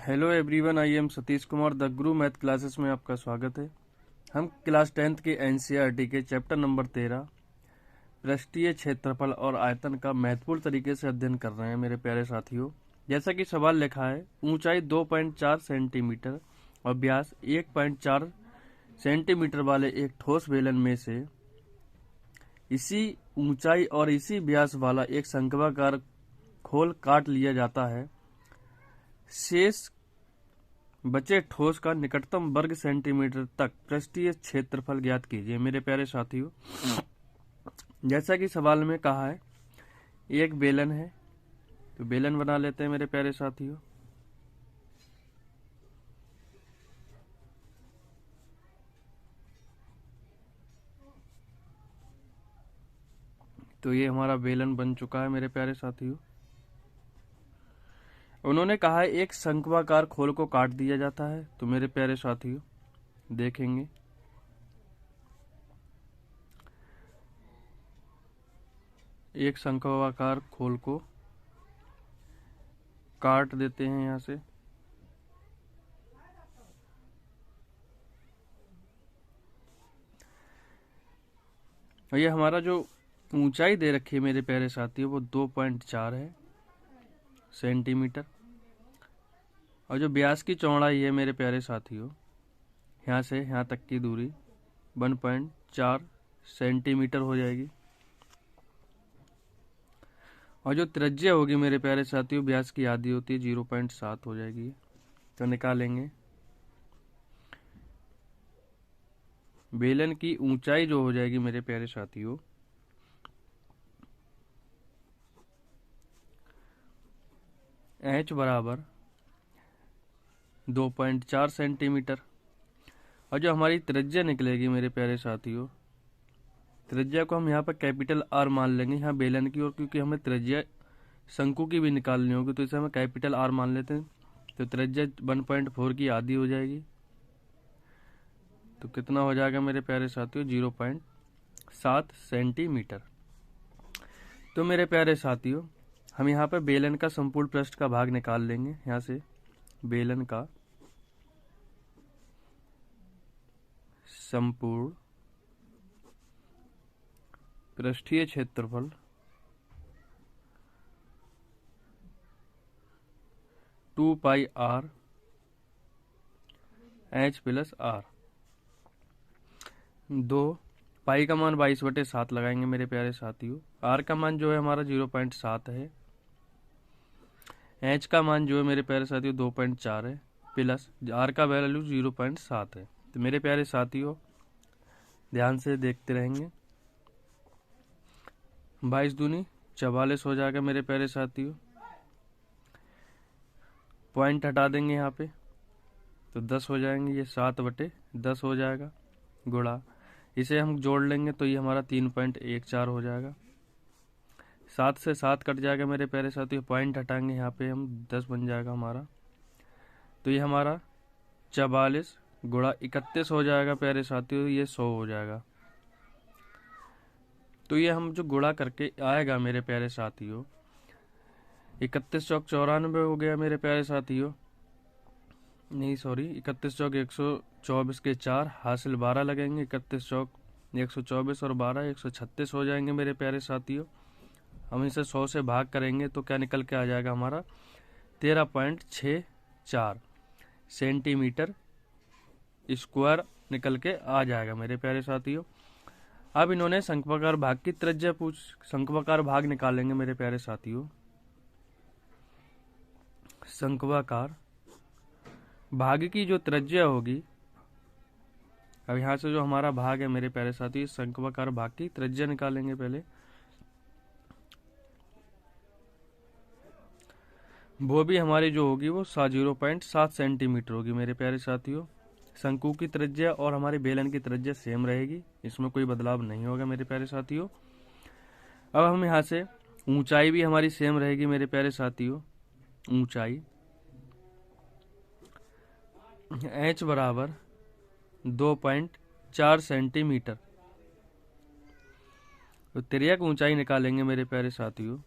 Hello everyone, I am Satish Kumar. The Guru math classes में आपका स्वागत है। हम क्लास 10th के एनसीईआरटी के चैप्टर नंबर 13 पृष्ठीय क्षेत्रफल और आयतन का महत्वपूर्ण तरीके से अध्ययन कर रहे हैं मेरे प्यारे साथियों। जैसा कि सवाल लिखा है, ऊंचाई 2.4 सेंटीमीटर और व्यास 1.4 सेंटीमीटर वाले एक ठोस बेलन में से इसी ऊंचाई और इसी व्यास वाला एक शंक्वाकार खोल काट लिया जाता है। शेष बचे ठोस का निकटतम वर्ग सेंटीमीटर तक पृष्ठीय क्षेत्रफल ज्ञात कीजिए। मेरे प्यारे साथियों, जैसा कि सवाल में कहा है, एक बेलन है तो बेलन बना लेते हैं मेरे प्यारे साथियों। तो ये हमारा बेलन बन चुका है मेरे प्यारे साथियों। उन्होंने कहा है एक शंक्वाकार खोल को काट दिया जाता है। तो मेरे प्यारे साथियों देखेंगे, एक शंक्वाकार खोल को काट देते हैं यहां से। और ये हमारा जो ऊंचाई दे रखी है मेरे प्यारे साथियों वो 2.4 है सेंटीमीटर, और जो व्यास की चौड़ाई है मेरे प्यारे साथियों, यहाँ से यहाँ तक की दूरी 1.4 सेंटीमीटर हो जाएगी। और जो त्रिज्या होगी मेरे प्यारे साथियों, व्यास की आधी होती है 0.7 हो जाएगी। तो निकालेंगे बेलन की ऊंचाई जो हो जाएगी मेरे प्यारे साथियों, h बराबर 2.4 सेंटीमीटर, और जो हमारी त्रिज्या निकलेगी मेरे प्यारे साथियों, त्रिज्या को हम यहाँ पर कैपिटल आर मान लेंगे यहाँ बेलन की, और क्योंकि हमें त्रिज्या शंकु की भी निकालनी होगी तो इसे हम कैपिटल आर मान लेते हैं। तो त्रिज्या 1.4 की आधी हो जाएगी। तो कितना हो जाएगा मेरे प्यारे साथियों, 0.7 सेंटीमीटर। तो मेरे प्यारे साथियों, हम यहाँ पर बेलन का संपूर्ण पृष्ठ का भाग निकाल लेंगे। यहाँ से बेलन का संपूर्ण पृष्ठीय क्षेत्रफल 2πr h प्लस आर। 2 पाई का मान 22/7 लगाएंगे मेरे प्यारे साथियों। आर का मान जो है हमारा 0.7 है। एच का मान जो है मेरे प्यारे साथियों 2.4 है, प्लस आर का वैल्यू 0.7 है। तो मेरे प्यारे साथियों ध्यान से देखते रहेंगे। 22 दूनी 44 हो जाएगा मेरे प्यारे साथियों। पॉइंट हटा देंगे यहाँ पे तो 10 हो जाएंगे, ये 7/10 हो जाएगा। गुणा इसे हम जोड़ लेंगे तो ये हमारा 3.14 हो जाएगा। 7 से 7 कट जाएगा मेरे प्यारे साथियों। पॉइंट हटाएंगे यहाँ पे हम 10 बन जाएगा हमारा। तो ये हमारा 44 गुणा 31 हो जाएगा प्यारे साथियों, ये 100 हो जाएगा। तो ये हम जो गुणा करके आएगा मेरे प्यारे साथियों, 31 चौक 94 हो गया मेरे प्यारे साथियों। नहीं सॉरी, 31 चौक 124 के 4 हासिल 12 लगेंगे। 31 चौक 124 और 12 136 हो जाएंगे मेरे प्यारे साथियों। हम इसे 100 से भाग करेंगे तो क्या निकल के आ जाएगा हमारा 13.64 सेंटीमीटर स्क्वायर निकल के आ जाएगा मेरे प्यारे साथियों। अब इन्होंने शंक्वाकार भाग की त्रिज्या शंक्वाकार भाग निकालेंगे मेरे प्यारे साथियों। शंक्वाकार भाग की जो त्रिज्या होगी, अब यहाँ से जो हमारा भाग है मेरे प्यारे साथी, शंक्वाकार भाग की त्रिज्या निकालेंगे पहले। वो भी हमारी जो होगी वो 0.7 सेंटीमीटर होगी मेरे प्यारे साथियों। शंकु की त्रिज्या और हमारे बेलन की त्रिज्या सेम रहेगी, इसमें कोई बदलाव नहीं होगा मेरे प्यारे साथियों। अब हम यहाँ से ऊंचाई भी हमारी सेम रहेगी मेरे प्यारे साथियों। ऊंचाई h बराबर 2.4 सेंटीमीटर। तो तिर्यक ऊंचाई निकालेंगे मेरे प्यारे साथियों।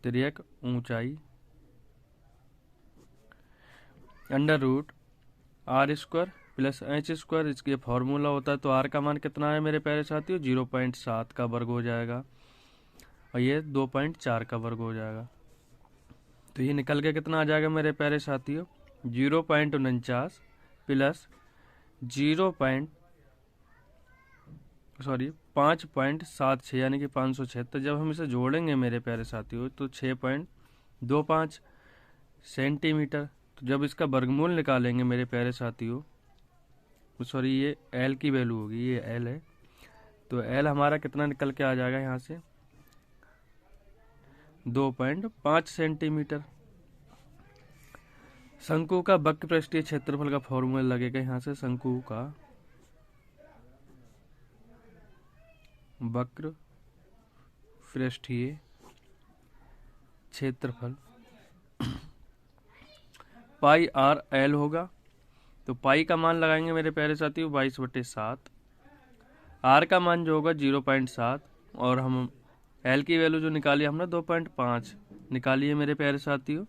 तिर्यक ऊंचाई under root r square plus h square, इसके फॉर्मूला होता है। तो आर का मान कितना है मेरे प्यारे साथियों? 0.7 का वर्ग हो जाएगा और ये 2.4 का वर्ग हो जाएगा। तो ये निकल के कितना आ जाएगा मेरे प्यारे साथियों? 0.49 प्लस 5.76 यानी कि 576। जब हम इसे जोड़ेंगे मेरे प्यारे साथियों तो 6.25 सेंटीमीटर। तो जब इसका वर्गमूल निकालेंगे मेरे प्यारे साथियों, सॉरी ये एल की वैल्यू होगी, ये एल है, तो एल हमारा कितना निकल के आ जाएगा यहाँ से? 2.5 सेंटीमीटर। शंकु का वक्र पृष्ठीय क्षेत्रफल का फॉर्मूला लगेगा यहाँ से। शंकु का वक्र पृष्ठीय क्षेत्रफल पाई आर एल होगा। तो पाई का मान लगाएंगे मेरे प्यारे साथियों 22/7, आर का मान जो होगा 0.7 और हम एल की वैल्यू जो निकाली हमने 2.5 निकाली है मेरे प्यारे साथियों।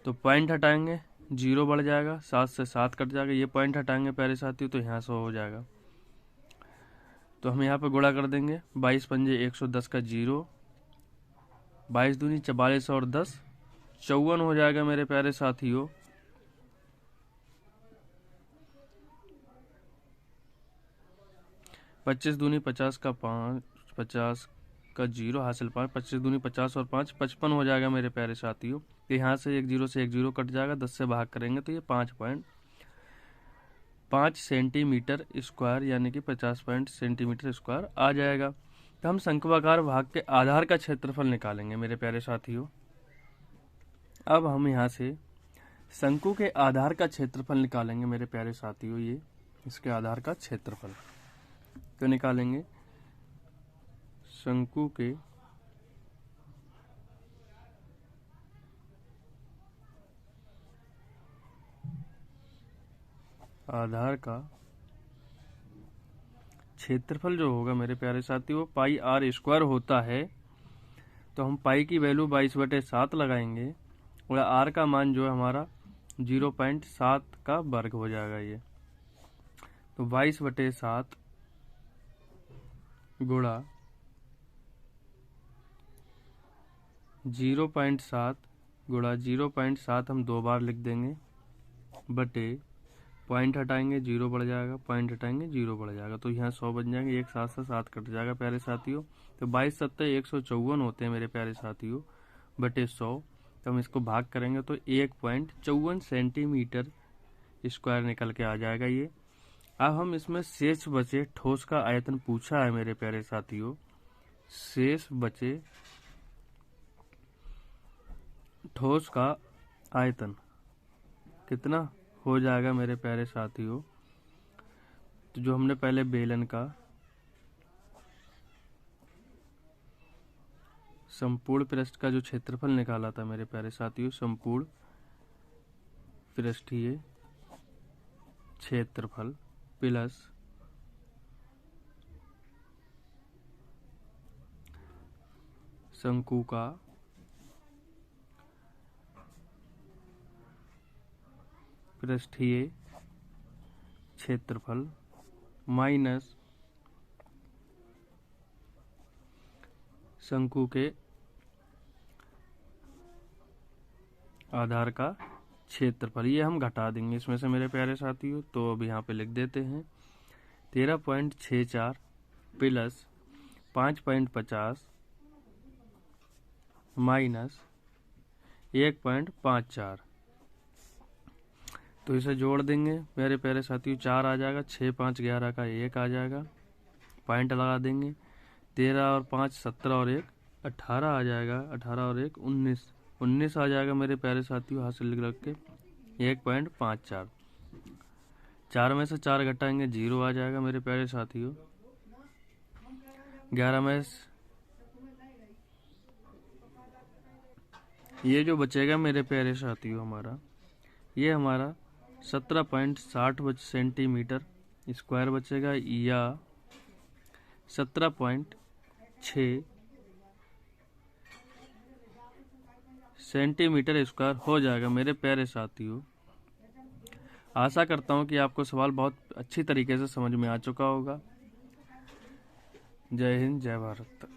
तो पॉइंट हटाएंगे, 0 बढ़ जाएगा, 7 से 7 कट जाएगा, ये पॉइंट हटाएंगे प्यारे साथियों तो यहाँ से हो जाएगा। तो हम यहाँ पे गुणा कर देंगे, 22 पंजे 110 का 0, 22 दूनी 44 और 10 54 हो जाएगा मेरे प्यारे साथियों। पच्चीस दूनी 50 का 5, 50 का 0 हासिल 5, 25 दूनी 50 और 5 55 हो जाएगा मेरे प्यारे साथियों। तो यहाँ से एक 0 से एक 0 कट जाएगा, 10 से भाग करेंगे तो ये 5.5 सेंटीमीटर स्क्वायर यानी कि 50 सेंटीमीटर स्क्वायर आ जाएगा। तो हम शंक्वाकार भाग के आधार का क्षेत्रफल निकालेंगे मेरे प्यारे साथियों। अब हम यहाँ से शंकु के आधार का क्षेत्रफल निकालेंगे मेरे प्यारे साथियों। ये इसके आधार का क्षेत्रफल तो निकालेंगे शंकु के आधार का क्षेत्रफल जो होगा मेरे प्यारे साथियों पाई आर स्क्वायर होता है। तो हम पाई की वैल्यू 22/7 लगाएंगे और आर का मान जो है हमारा 0.7 का वर्ग हो जाएगा। ये तो 22/7 गुणा 0.7 गुणा 0.7 हम 2 बार लिख देंगे, बटे पॉइंट हटाएंगे 0 बढ़ जाएगा, पॉइंट हटाएंगे 0 बढ़ जाएगा। तो यहाँ 100 बन जाएंगे, एक 7 से 7 कट जाएगा प्यारे साथियों। तो 22 7 154 होते हैं मेरे प्यारे साथियों, बटे 100। तो हम इसको भाग करेंगे तो 1.54 सेंटीमीटर स्क्वायर निकल के आ जाएगा ये। अब हम इसमें शेष बचे ठोस का आयतन पूछा है मेरे प्यारे साथियों। शेष बचे ठोस का आयतन कितना हो जाएगा मेरे प्यारे साथियों? तो जो हमने पहले बेलन का संपूर्ण पृष्ठ का जो क्षेत्रफल निकाला था मेरे प्यारे साथियों, संपूर्ण पृष्ठीय क्षेत्रफल प्लस शंकु का पृष्ठीय क्षेत्रफल माइनस शंकु के आधार का क्षेत्रफल, ये हम घटा देंगे इसमें से मेरे प्यारे साथियों। तो अब यहाँ पे लिख देते हैं 13.64 प्लस 5.50 माइनस 1.54। तो इसे जोड़ देंगे मेरे प्यारे साथियों, 4 आ जाएगा, 6 5 11 का 1 आ जाएगा, पॉइंट लगा देंगे, 13 और 5 17 और 1 18 आ जाएगा, 18 और 1 19 आ जाएगा मेरे प्यारे साथियों। हाथ से लिख रख के 1.54, 4 में से 4 घटाएंगे 0 आ जाएगा मेरे प्यारे साथियों। 11 में ये जो बचेगा मेरे प्यारे साथियों हमारा, ये हमारा 17.60 सेंटीमीटर स्क्वायर बचेगा, या 17.6 सेंटीमीटर स्क्वायर हो जाएगा। मेरे प्यारे साथियों, आशा करता हूँ कि आपको सवाल बहुत अच्छी तरीके से समझ में आ चुका होगा। जय हिंद, जय भारत।